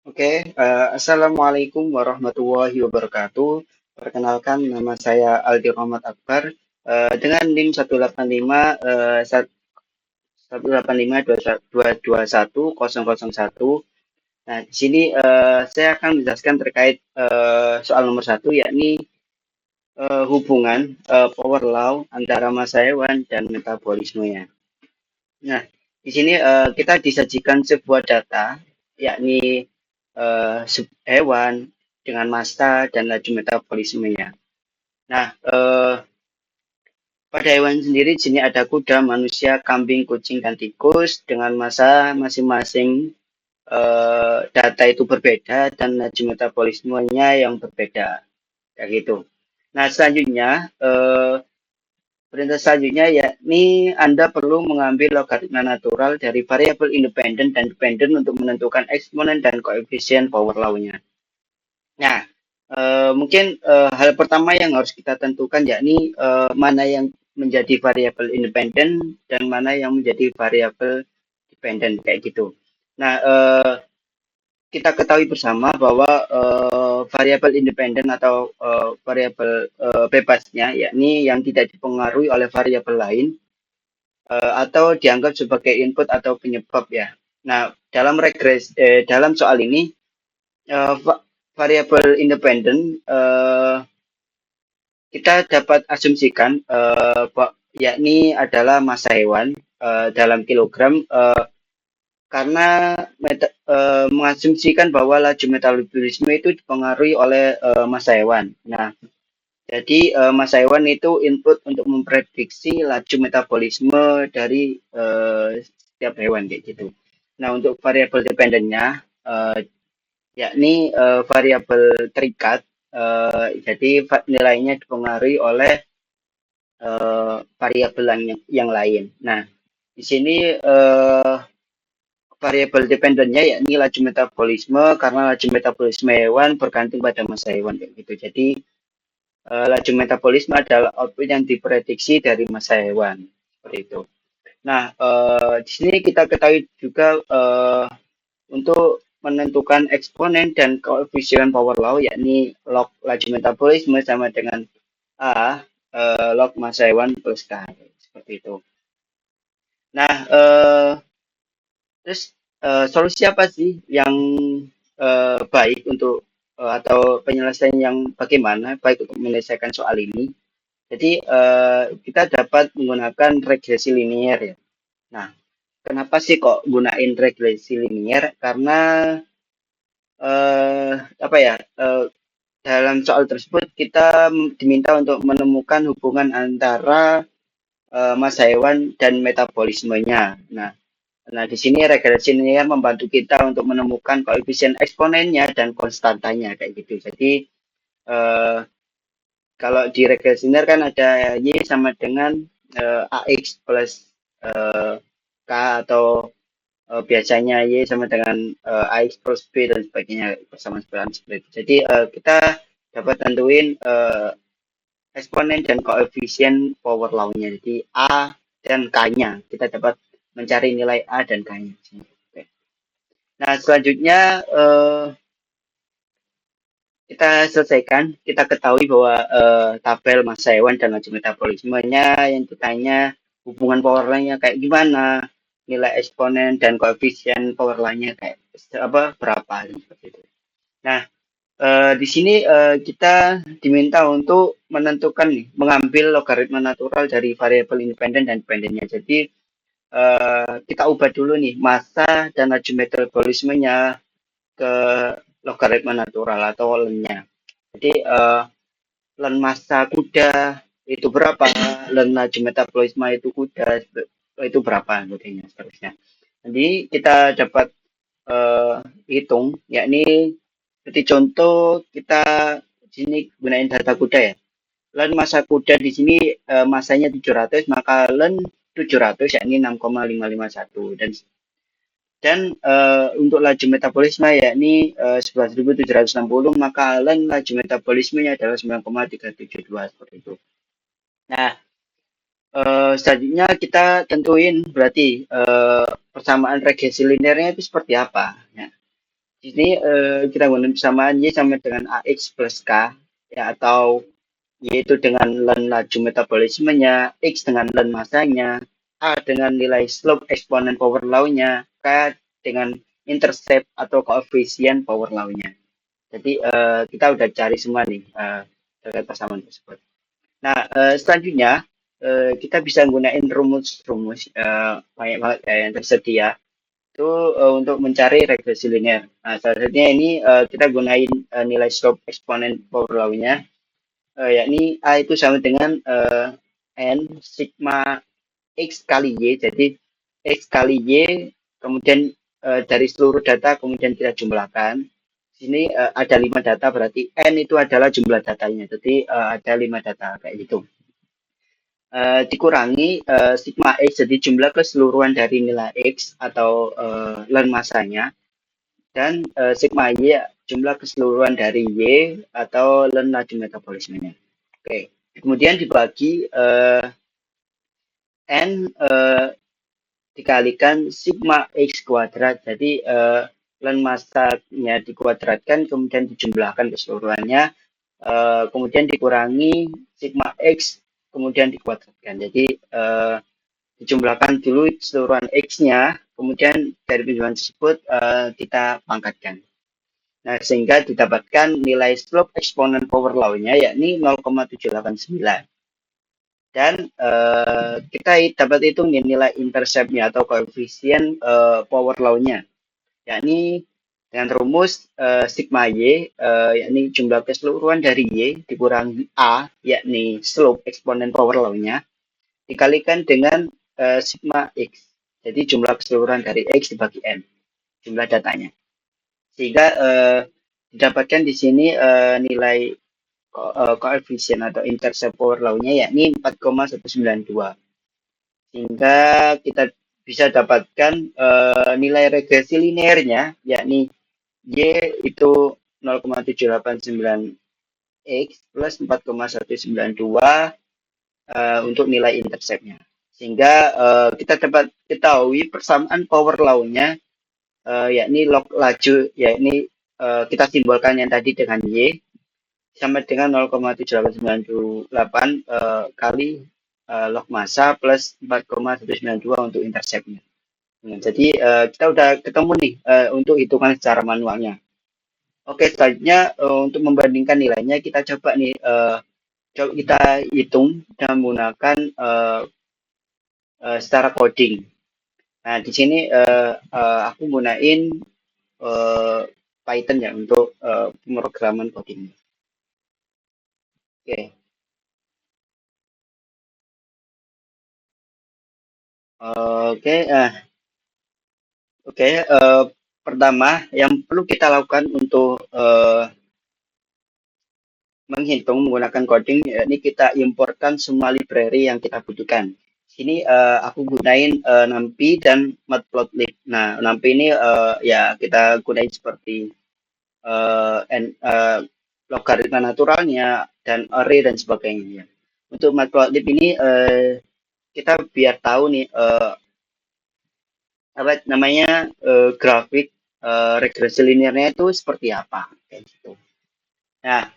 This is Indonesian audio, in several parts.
Oke, Assalamualaikum warahmatullahi wabarakatuh. Perkenalkan, nama saya Aldi Rahmat Akbar dengan NIM 185 185 221 Nah, di sini saya akan menjelaskan terkait soal nomor satu, yakni hubungan power law antara massa hewan dan metabolismenya. Nah, di sini kita disajikan sebuah data, yakni hewan dengan massa dan laju metabolismenya. Nah, pada hewan sendiri di sini ada kuda, manusia, kambing, kucing, dan tikus dengan massa masing-masing data itu berbeda dan laju metabolismenya yang berbeda, kayak gitu. Nah, selanjutnya perintah selanjutnya yakni Anda perlu mengambil logaritma natural dari variabel independen dan dependen untuk menentukan eksponen dan koefisien power law-nya. Nah, mungkin hal pertama yang harus kita tentukan yakni mana yang menjadi variabel independen dan mana yang menjadi variabel dependen kayak gitu. Nah, kita ketahui bersama bahwa variabel independen atau variabel bebasnya yakni yang tidak dipengaruhi oleh variabel lain atau dianggap sebagai input atau penyebab ya. Nah, dalam soal ini variabel independen kita dapat asumsikan yakni adalah massa hewan dalam kilogram karena mengasumsikan bahwa laju metabolisme itu dipengaruhi oleh massa hewan. Nah, jadi massa hewan itu input untuk memprediksi laju metabolisme dari setiap hewan kayak gitu. Nah, untuk variabel dependennya yakni variabel terikat, jadi nilainya dipengaruhi oleh variabel yang lain. Nah, di sini variabel dependennya yakni laju metabolisme karena laju metabolisme hewan bergantung pada massa hewan kayak gitu. Jadi laju metabolisme adalah output yang diprediksi dari massa hewan seperti itu. Nah, di sini kita ketahui juga untuk menentukan eksponen dan koefisien power law yakni log laju metabolisme sama dengan A log massa hewan plus K seperti itu. Nah, terus solusi apa sih yang baik untuk atau penyelesaian yang bagaimana baik untuk menyelesaikan soal ini? Jadi kita dapat menggunakan regresi linier ya. Nah, kenapa sih kok gunain regresi linier? Karena apa ya? Dalam soal tersebut kita diminta untuk menemukan hubungan antara massa hewan dan metabolismenya. Nah, di sini regresi linear membantu kita untuk menemukan koefisien eksponennya dan konstantanya kayak gitu. Jadi eh, kalau di regresi linear kan ada y sama dengan ax plus eh, k atau biasanya y sama dengan ax plus b dan sebagainya persamaan seperti itu. Jadi kita dapat tentuin eksponen dan koefisien power law-nya. Jadi A dan K-nya. Kita dapat mencari nilai A dan K-nya. Nah, selanjutnya kita selesaikan. Kita ketahui bahwa tabel massa hewan dan laju metabolismenya yang ditanya hubungan power law-nya kayak gimana, nilai eksponen dan koefisien power law-nya kayak apa berapa seperti itu. Nah, di sini kita diminta untuk menentukan nih, mengambil logaritma natural dari variabel independen dan dependennya. Jadi kita ubah dulu nih massa dan laju metabolismenya ke logaritma natural atau ln-nya. Jadi ln massa kuda itu berapa, ln laju metabolisme itu kuda itu berapa, sebagainya seterusnya. Jadi kita dapat hitung, yakni seperti contoh kita di sini gunain data kuda ya. Ln massa kuda di sini masanya 700, maka ln 700 yakni 6,551 dan untuk laju metabolisme yakni 11.760, maka ln laju metabolismenya adalah 9,372 seperti itu. Nah, selanjutnya kita tentuin berarti persamaan regresi linearnya itu seperti apa. Ya. Di sini kita gunakan persamaan Y sama dengan AX plus K, ya, atau yaitu dengan len laju metabolismenya, X dengan len masanya, A dengan nilai slope eksponen power law-nya, K dengan intercept atau koefisien power law-nya. Jadi kita udah cari semua nih terkait persamaan tersebut. Nah, selanjutnya kita bisa gunain rumus-rumus banyak banget yang tersedia itu untuk mencari regresi linear. Nah, salah satunya ini kita gunain nilai slope eksponen power law-nya, yakni A itu sama dengan N sigma X kali Y. Jadi X kali Y, kemudian dari seluruh data kemudian kita jumlahkan. Sini ada 5 data, berarti N itu adalah jumlah datanya. Jadi ada 5 data kayak gitu. Dikurangi sigma X, jadi jumlah keseluruhan dari nilai X atau len masanya, dan sigma Y jumlah keseluruhan dari Y atau len laju metabolismenya. Oke, kemudian dibagi N dikalikan sigma X kuadrat, jadi len masanya dikuadratkan kemudian dijumlahkan keseluruhannya, kemudian dikurangi sigma X kemudian dikuadratkan. Jadi dijumlahkan dulu keseluruhan X-nya, kemudian dari penjumlahan tersebut kita pangkatkan. Nah, sehingga didapatkan nilai slope eksponen power law-nya yakni 0,789. Dan kita dapat hitung nilai intercept-nya atau koefisien power law-nya, yakni dengan rumus sigma Y, yakni jumlah keseluruhan dari Y dikurangi A, yakni slope eksponen power law-nya, dikalikan dengan sigma X. Jadi jumlah keseluruhan dari X dibagi N, jumlah datanya. Sehingga didapatkan di sini nilai koefisien atau intercept power law-nya yakni 4,192. Sehingga kita bisa dapatkan nilai regresi linearnya yakni Y itu 0,789 X plus 4,192 untuk nilai intercept-nya. Sehingga kita dapat ketahui persamaan power law-nya yakni log laju, yakni kita simbolkan yang tadi dengan Y sama dengan 0,7898 kali log massa plus 4,192 untuk intercept-nya. Nah, jadi kita udah ketemu nih untuk hitungan secara manualnya. Oke, selanjutnya untuk membandingkan nilainya kita coba nih coba kita hitung dengan menggunakan secara coding. Nah, di sini aku gunain Python ya untuk pemrograman coding. Oke, oke, oke. Pertama, yang perlu kita lakukan untuk menghitung menggunakan coding, ini kita importkan semua library yang kita butuhkan. Sini aku gunain NumPy dan Matplotlib. Nah, NumPy ini ya kita gunain seperti logaritma naturalnya dan array dan sebagainya. Untuk Matplotlib ini kita biar tahu nih apa namanya grafik regresi linearnya itu seperti apa kayak gitu. Nah,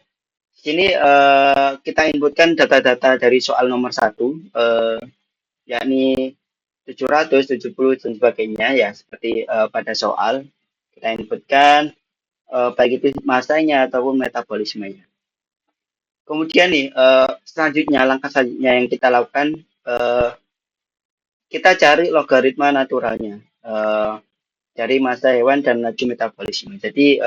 sini kita inputkan data-data dari soal nomor 1, yakni 700, 70 dan sebagainya ya, seperti pada soal kita inputkan baik itu masanya ataupun metabolismenya. Kemudian nih selanjutnya langkah selanjutnya yang kita lakukan, kita cari logaritma naturalnya dari massa hewan dan laju metabolisme. Jadi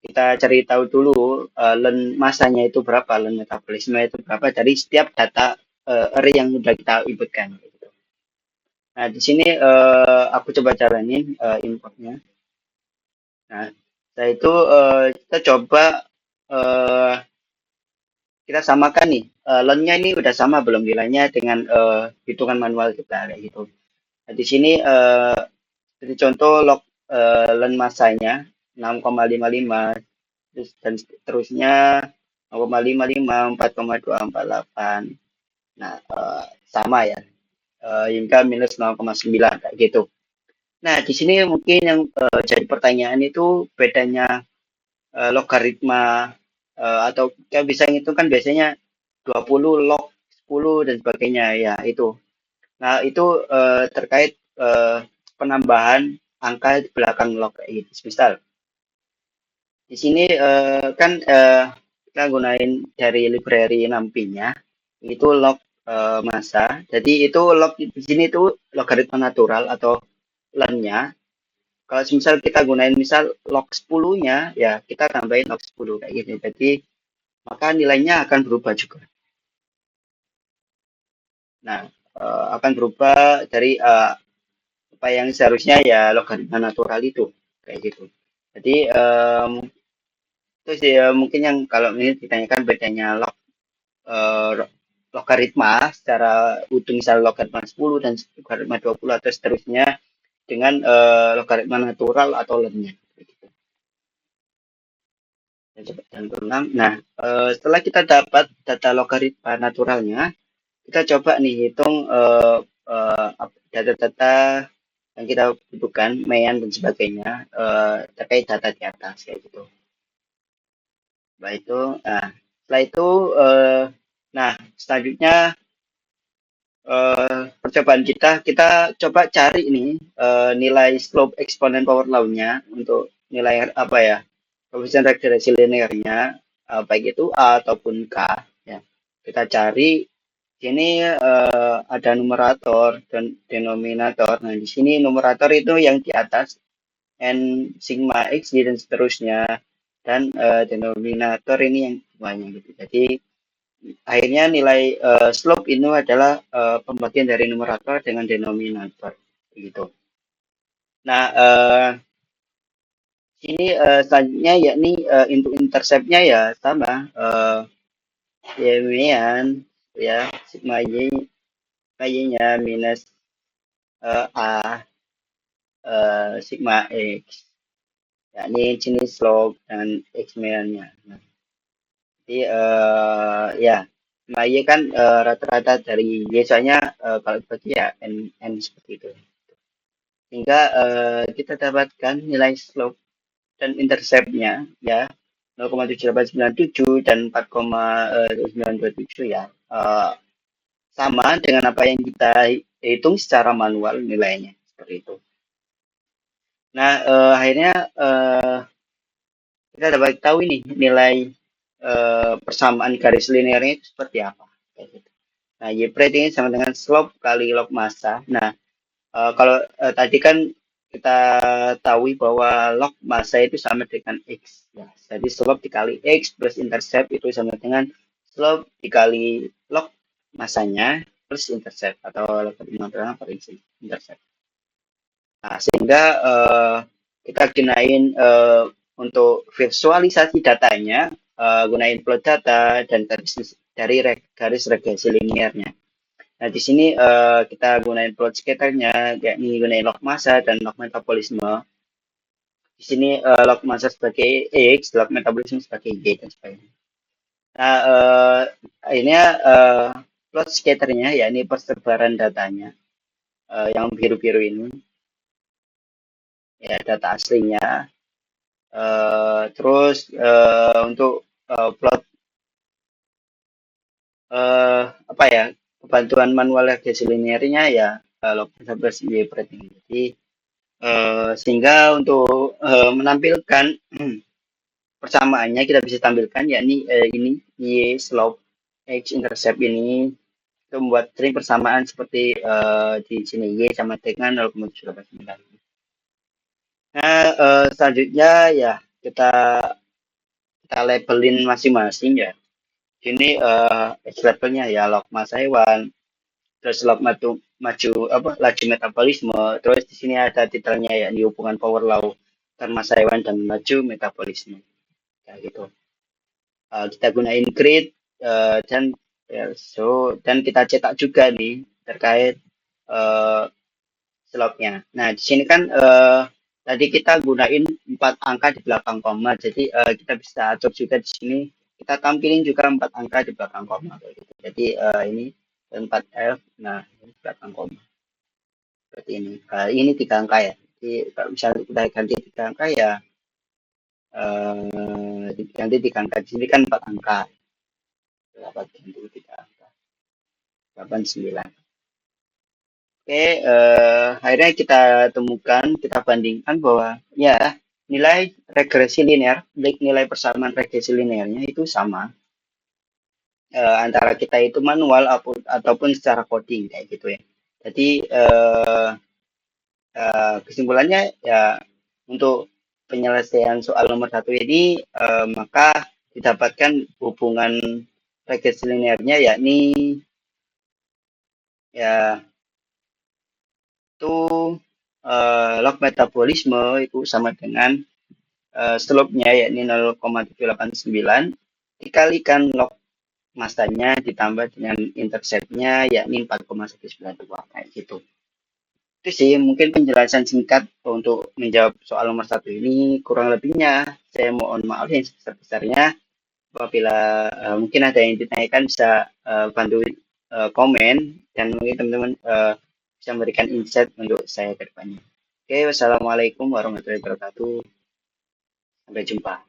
kita cari tahu dulu len masanya itu berapa, len metabolisme itu berapa dari setiap data array yang sudah kita inputkan. Gitu. Nah, di sini aku coba jalanin inputnya. Nah, setelah itu kita coba uh, kita samakan nih, lennya ini udah sama belum nilainya dengan hitungan manual kita kayak gitu. Nah, di sini jadi contoh log len masanya 6,55 terus dan seterusnya 0,55, 4,248. Nah, sama ya, hingga minus 0,9 kayak gitu. Nah, di sini mungkin yang jadi pertanyaan itu bedanya logaritma atau kita bisa ngitung kan biasanya 20 log 10 dan sebagainya ya itu. Nah, itu terkait penambahan angka di belakang log kayak gitu. Misal di sini kan kita gunain dari library NumPy-nya itu log massa. Jadi itu log di sini itu logaritma natural atau len-nya. Kalau misal kita gunain misal log 10-nya ya kita tambahin log 10 kayak gitu. Jadi maka nilainya akan berubah juga. Nah, akan berubah dari apa yang seharusnya ya logaritma natural itu kayak gitu. Jadi itu sih mungkin yang kalau ini ditanyakan bedanya eh, logaritma secara utuh misal logaritma 10 dan logaritma 20 atau seterusnya dengan logaritma natural atau len-nya. Dan berulang. Nah, setelah kita dapat data logaritma naturalnya, kita coba nih hitung data-data yang kita butuhkan, mean dan sebagainya terkait data di atas kayak gitu. Setelah itu, setelah itu, nah selanjutnya percobaan kita coba cari nih nilai slope eksponen power law-nya untuk nilai apa ya koefisien regresi linearnya baik itu A ataupun K ya. Kita cari sini ada numerator dan denominator. Nah, di sini numerator itu yang di atas n sigma x dan seterusnya dan denominator ini yang bawahnya gitu. Jadi akhirnya nilai slope itu adalah pembagian dari numerator dengan denominator gitu. Nah, sini selanjutnya yakni untuk interceptnya ya sama y-an ya sigma y-nya minus a sigma x yakni jenis slope dan x-nya. Nah, jadi ya sigma y kan rata-rata dari y soalnya kalau dibagi ya n seperti itu. Sehingga kita dapatkan nilai slope dan interceptnya ya 0,7897 dan 4,927 ya sama dengan apa yang kita hitung secara manual nilainya seperti itu. Nah akhirnya kita dapat tahu ini nilai persamaan garis linearnya itu seperti apa. Nah y prime ini sama dengan slope kali log massa. Nah kalau tadi kan kita tahu bahwa log massa itu sama dengan X. Ya. Jadi slope dikali X plus intercept itu sama dengan slope dikali log massanya plus intercept atau logaritma per intercept. Nah, sehingga kita gunain untuk visualisasi datanya, gunain plot data dan dari garis regresi linearnya. Nah, di sini kita gunain plot scatternya, yakni gunain log massa dan log metabolisme. Di sini log massa sebagai X, log metabolisme sebagai Y, dan sebagainya. Nah, akhirnya plot scatternya, yakni persebaran datanya, yang biru-biru ini, ya data aslinya. Terus untuk plot apa ya, kebantuan manual regresi linearnya ya log metabolisme Y prime. Jadi sehingga untuk menampilkan persamaannya kita bisa tampilkan yakni ini y slope x intercept ini itu membuat string persamaan seperti di sini y sama dengan 0,789. Nah selanjutnya ya kita kita labelin masing-masing ya. Ini X labelnya ya log massa hewan, terus log maju apa laju metabolisme, terus di sini ada titelnya ya di hubungan power law dan massa hewan dan laju metabolisme kayak gitu. Kita gunain grid dan dan kita cetak juga nih terkait uh, slotnya. Nah di sini kan tadi kita gunain 4 angka di belakang koma, jadi kita bisa atur juga di sini kita tampilin juga 4 angka di belakang koma kayak gitu. Jadi ini 4F, nah ini belakang koma seperti ini. Ini 3 angka ya. Jadi kalau misalnya kita ganti 3 angka ya diganti 3 angka. Di sini kan 4 angka. Dapat ganti 3 angka. 89. Oke, akhirnya kita temukan, kita bandingkan bahwa ya nilai regresi linear, nilai persamaan regresi linearnya itu sama antara kita itu manual ataupun secara coding kayak gitu ya. Jadi kesimpulannya ya untuk penyelesaian soal nomor 1 ini maka didapatkan hubungan regresi linearnya yakni ya itu log metabolisme itu sama dengan slope-nya yakni 0,789 dikalikan log masanya ditambah dengan intercept-nya yakni 4,192 kayak gitu. Itu sih mungkin penjelasan singkat untuk menjawab soal nomor 1 ini. Kurang lebihnya saya mohon maaf yang sebesar-besarnya. Apabila mungkin ada yang ditanyakan bisa bantu komen dan mungkin teman-teman bisa memberikan insight untuk saya ke depannya. Oke, wassalamualaikum warahmatullahi wabarakatuh. Sampai jumpa.